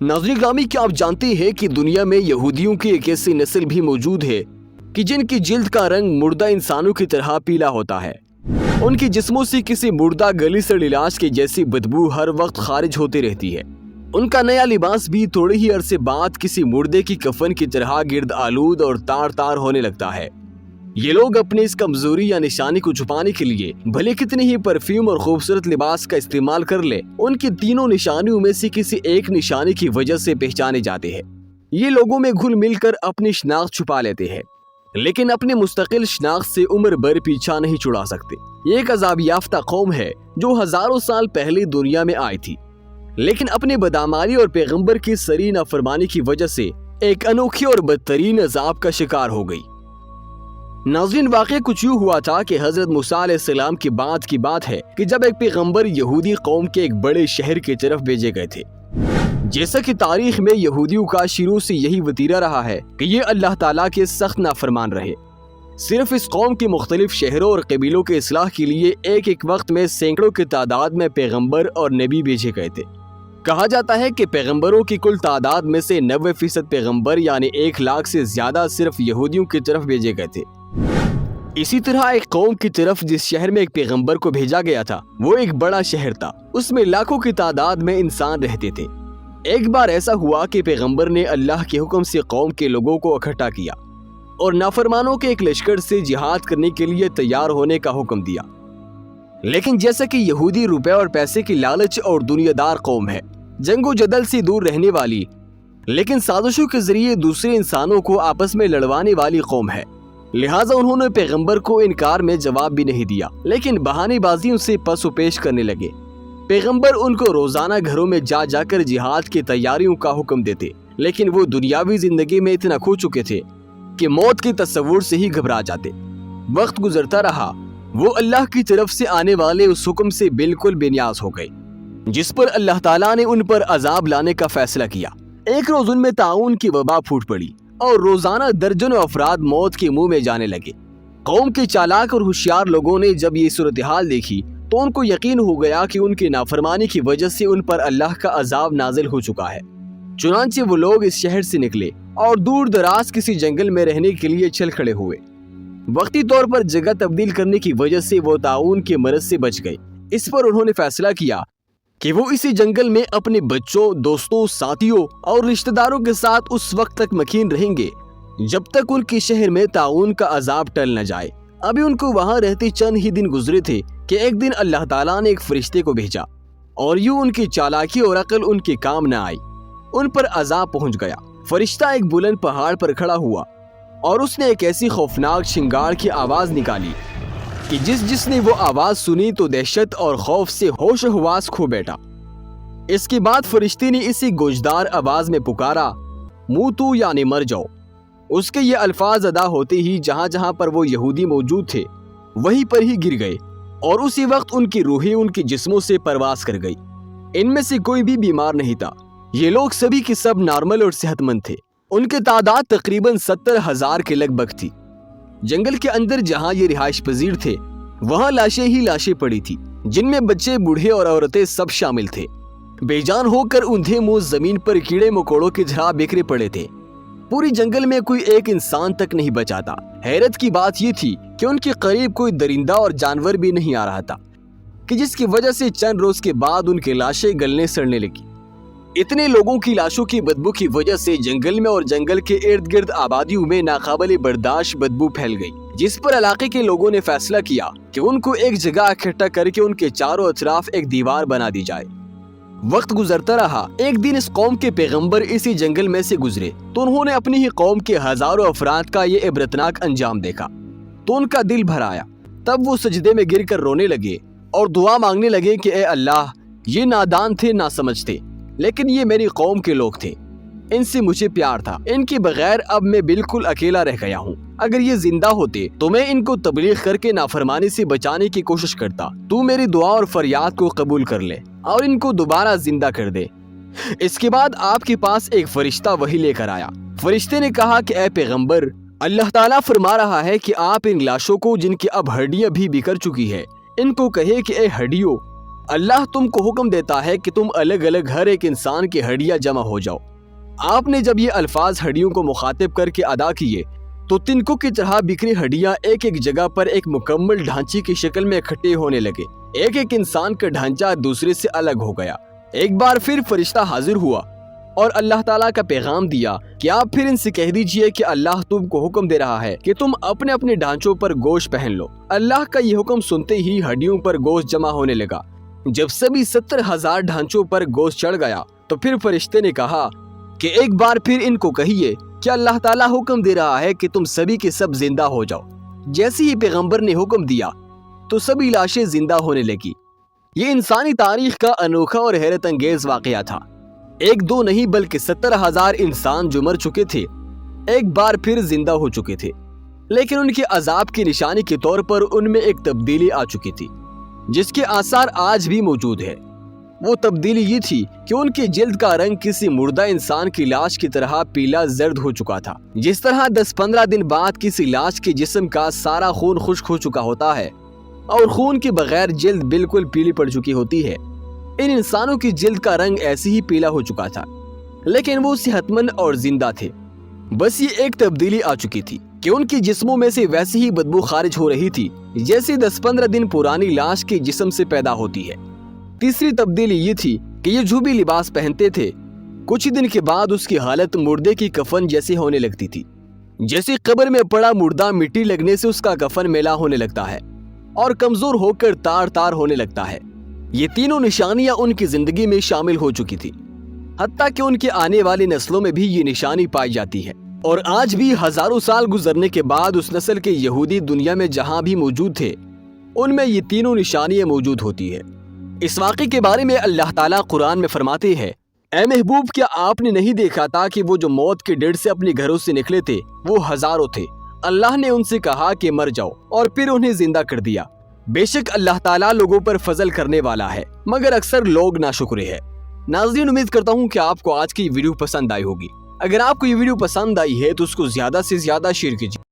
नाज़रीन ग्रामी, क्या आप जानते हैं कि दुनिया में यहूदियों की एक ऐसी नस्ल भी मौजूद है कि जिनकी जिल्द का रंग मुर्दा इंसानों की तरह पीला होता है। उनके जिस्मों से किसी मुर्दा गली से इलाज की जैसी बदबू हर वक्त खारिज होती रहती है। उनका नया लिबास भी थोड़े ही अरसे बाद किसी मुर्दे की कफन की तरह गिर्द आलूद और तार तार होने लगता है। ये लोग अपनी इस कमजोरी या निशानी को छुपाने के लिए भले कितने ही परफ्यूम और खूबसूरत लिबास का इस्तेमाल कर ले, उनकी तीनों निशानियों में से किसी एक निशानी की वजह से पहचाने जाते हैं। ये लोगों में घुल मिलकर अपनी शनाख्त छुपा लेते हैं, लेकिन अपनी मुस्तकिल शनाख्त से उम्र भर पीछा नहीं छुड़ा सकते। ये एक अज़ाब याफ्ता कौम है जो हजारों साल पहले दुनिया में आई थी, लेकिन अपने बदामाली और पैगंबर की सरी नाफरमानी की वजह से एक अनोखी और बदतरीन अज़ाब का शिकार हो गई। नाज़रीन, वाक़या कुछ यूँ हुआ था कि हज़रत मूसा अलैहिस्सलाम की बात है कि जब एक पैगंबर यहूदी कौम के एक बड़े शहर की तरफ भेजे गए थे। जैसा कि तारीख में यहूदियों का शुरू से यही वतीरा रहा है कि ये अल्लाह ताला के सख्त नाफरमान रहे। सिर्फ इस कौम के मुख्तलिफ शहरों और कबीलों के इस्लाह के लिए एक वक्त में सैकड़ों की तादाद में पैगंबर और नबी भेजे गए थे। कहा जाता है कि पैगंबरों की कुल तादाद में से 90% पैगंबर यानी 1 लाख से ज्यादा सिर्फ यहूदियों की तरफ भेजे गए थे। इसी तरह एक कौम की तरफ जिस शहर में एक पैगंबर को भेजा गया था वो एक बड़ा शहर था, उसमें लाखों की तादाद में इंसान रहते थे। एक बार ऐसा हुआ कि पैगंबर ने अल्लाह के हुक्म से कौम के लोगों को इकट्ठा किया और नाफरमानों के एक लश्कर से जिहाद करने के लिए तैयार होने का हुक्म दिया। लेकिन जैसा कि यहूदी रुपए और पैसे की लालच और दुनियादार कौम है, जंगो जदल से दूर रहने वाली, लेकिन साजिशों के जरिए दूसरे इंसानों को आपस में लड़वाने वाली कौम है, लिहाजा उन्होंने पैगंबर को इनकार में जवाब भी नहीं दिया, लेकिन बहानेबाजियों से पसोपेश करने लगे। पैगंबर उनको रोजाना घरों में जा जाकर जिहाद की तैयारियों का हुक्म देते, लेकिन वो दुनियावी जिंदगी में इतना खो चुके थे कि मौत के तस्वुर से ही घबरा जाते। वक्त गुजरता रहा, वो अल्लाह की तरफ से आने वाले उस हुक्म से बिल्कुल बेनियाज हो गए, जिस पर अल्लाह ताला ने उन पर अजाब लाने का फैसला किया। एक रोज उनमें ताउन की वबा फूट पड़ी और रोजाना दर्जनों अफराद मौत के मुंह में जाने लगे। कौम के चालाक और होशियार लोगों ने जब ये सूरत हाल देखी तो उनको यकीन हो गया कि उनकी नाफरमानी की वजह से उन पर अल्लाह का अजाब नाजिल हो चुका है। चुनांचे वो लोग इस शहर से निकले और दूर दराज किसी जंगल में रहने के लिए चल खड़े हुए। वक्ती तौर पर जगह तब्दील करने की वजह से वो ताउन के मरज से बच गए। इस पर उन्होंने फैसला किया कि वो इसी जंगल में अपने बच्चों, दोस्तों, साथियों और रिश्तेदारों के साथ उस वक्त तक मकीन रहेंगे जब तक उनके शहर में ताउन का अजाब टल न जाए। अभी उनको वहां रहते चंद ही दिन गुजरे थे कि एक दिन अल्लाह ताला ने एक फरिश्ते को भेजा और यूं उनकी चालाकी और अकल उनके काम न आई। उन पर अजाब पहुंच गया। फरिश्ता एक बुलंद पहाड़ पर खड़ा हुआ और उसने एक ऐसी खौफनाक शिंगार की आवाज निकाली कि जिसने वो आवाज सुनी तो दहशत और खौफ से होश हवास खो बैठा। इसके बाद फरिश्ते ने इसी गोजदार आवाज में पुकारा, मूतू यानी मर जाओ। उसके ये अल्फाज अदा होते ही जहां जहां पर वो यहूदी मौजूद थे वहीं पर ही गिर गए और उसी वक्त उनकी रूहें उनके जिस्मों से परवास कर गई। इनमें से कोई भी बीमार नहीं था। ये लोग सभी के सब नॉर्मल और सेहतमंद थे। उनकी तादाद तकरीबन 70,000 के लगभग थी। जंगल के अंदर जहां ये रिहाइश पजीर थे वहां लाशें ही लाशें पड़ी थी, जिनमें बच्चे, बूढ़े और औरतें सब शामिल थे। बेजान होकर ऊंधे मुंह जमीन पर कीड़े मकोड़ों की तरह बिखरे पड़े थे। पूरी जंगल में कोई एक इंसान तक नहीं बचा था। हैरत की बात ये थी कि उनके करीब कोई दरिंदा और जानवर भी नहीं आ रहा था, कि जिसकी वजह से चंद रोज के बाद उनकी लाशें गलने सड़ने लगी। इतने लोगों की लाशों की बदबू की वजह से जंगल में और जंगल के इर्द गिर्द आबादियों में नाकाबिले बर्दाश्त बदबू फैल गई, जिस पर इलाके के लोगों ने फैसला किया कि उनको एक जगह इकट्ठा करके उनके चारों अतराफ एक दीवार बना दी जाए। वक्त गुजरता रहा। एक दिन इस कौम के पैगंबर इसी जंगल में से गुजरे तो उन्होंने अपनी ही कौम के हजारों अफराद का ये इबरतनाक अंजाम देखा तो उनका दिल भर आया। तब वो सजदे में गिरकर रोने लगे और दुआ मांगने लगे कि ए अल्लाह, ये नादान थे, ना समझ थे, लेकिन ये मेरी कौम के लोग थे, इनसे मुझे प्यार था। इनके बगैर अब मैं बिल्कुल अकेला रह गया हूँ। अगर ये जिंदा होते तो मैं इनको तबलीग करके नाफरमानी से बचाने की कोशिश करता। तू मेरी दुआ और फरियाद को कबूल कर ले और इनको दोबारा जिंदा कर दे। इसके बाद आपके पास एक फरिश्ता वही लेकर आया। फरिश्ते ने कहा कि ए पैगंबर, अल्लाह ताला फरमा रहा है कि आप इन लाशों को, जिनकी अब हड्डियां भी बिखर चुकी है, इनको कहे कि ए हड्डियों, اللہ تم کو حکم دیتا ہے کہ تم الگ الگ ہر ایک انسان کی ہڈیاں جمع ہو جاؤ۔ آپ نے جب یہ الفاظ ہڈیوں کو مخاطب کر کے ادا کیے تو تنکوں کی طرح بکھری ہڈیاں ایک ایک جگہ پر ایک مکمل ڈھانچے کی شکل میں اکٹھے ہونے لگے۔ ایک ایک انسان کا ڈھانچہ دوسرے سے الگ ہو گیا۔ ایک بار پھر فرشتہ حاضر ہوا اور اللہ تعالیٰ کا پیغام دیا کہ آپ پھر ان سے کہہ دیجئے کہ اللہ تم کو حکم دے رہا ہے کہ تم اپنے اپنے ڈھانچوں پر گوشت پہن لو۔ اللہ کا یہ حکم سنتے ہی ہڈیوں پر گوشت جمع ہونے لگا۔ جب سبھی 70,000 ڈھانچوں پر گوشت چڑھ گیا تو پھر فرشتے نے کہا کہ ایک بار پھر ان کو کہیے کہ اللہ تعالیٰ حکم دے رہا ہے کہ تم سبھی کے سب زندہ ہو جاؤ۔ جیسے ہی پیغمبر نے حکم دیا تو سبھی لاشیں زندہ ہونے لگی۔ یہ انسانی تاریخ کا انوکھا اور حیرت انگیز واقعہ تھا۔ ایک دو نہیں بلکہ 70,000 انسان جو مر چکے تھے ایک بار پھر زندہ ہو چکے تھے، لیکن ان کے عذاب کی نشانی کے طور پر ان میں ایک تبدیلی آ چکی تھی جس کے آثار آج بھی موجود ہے۔ وہ تبدیلی یہ تھی کہ ان کی جلد کا رنگ کسی مردہ انسان کی لاش کی طرح پیلا زرد ہو چکا تھا۔ جس طرح 10-15 دن بعد کسی لاش کے جسم کا سارا خون خشک ہو چکا ہوتا ہے اور خون کے بغیر جلد بالکل پیلی پڑ چکی ہوتی ہے، ان انسانوں کی جلد کا رنگ ایسے ہی پیلا ہو چکا تھا، لیکن وہ صحت مند اور زندہ تھے۔ بس یہ ایک تبدیلی آ چکی تھی کہ ان کی جسموں میں سے ویسے ہی بدبو خارج ہو رہی تھی جیسے 10-15 دن پرانی لاش کے جسم سے پیدا ہوتی ہے۔ تیسری تبدیلی یہ تھی کہ یہ جو بھی لباس پہنتے تھے کچھ دن کے بعد اس کی حالت مردے کی کفن جیسی ہونے لگتی تھی۔ جیسے قبر میں پڑا مردہ مٹی لگنے سے اس کا کفن میلا ہونے لگتا ہے اور کمزور ہو کر تار تار ہونے لگتا ہے۔ یہ تینوں نشانیاں ان کی زندگی میں شامل ہو چکی تھی، حتیٰ کہ ان کے آنے والی نسلوں میں بھی یہ نشانی پائی جاتی ہے، اور آج بھی ہزاروں سال گزرنے کے بعد اس نسل کے یہودی دنیا میں جہاں بھی موجود تھے ان میں یہ تینوں نشانیاں موجود ہوتی ہے۔ اس واقعے کے بارے میں اللہ تعالیٰ قرآن میں فرماتے ہیں، اے محبوب کیا آپ نے نہیں دیکھا تھا کہ وہ جو موت کے ڈر سے اپنے گھروں سے نکلے تھے وہ ہزاروں تھے، اللہ نے ان سے کہا کہ مر جاؤ اور پھر انہیں زندہ کر دیا۔ بے شک اللہ تعالیٰ لوگوں پر فضل کرنے والا ہے مگر اکثر لوگ ناشکرے ہیں۔ ناظرین، امید کرتا ہوں کہ آپ کو آج کی ویڈیو پسند آئی ہوگی۔ اگر آپ کو یہ ویڈیو پسند آئی ہے تو اس کو زیادہ سے زیادہ شیئر کیجیے۔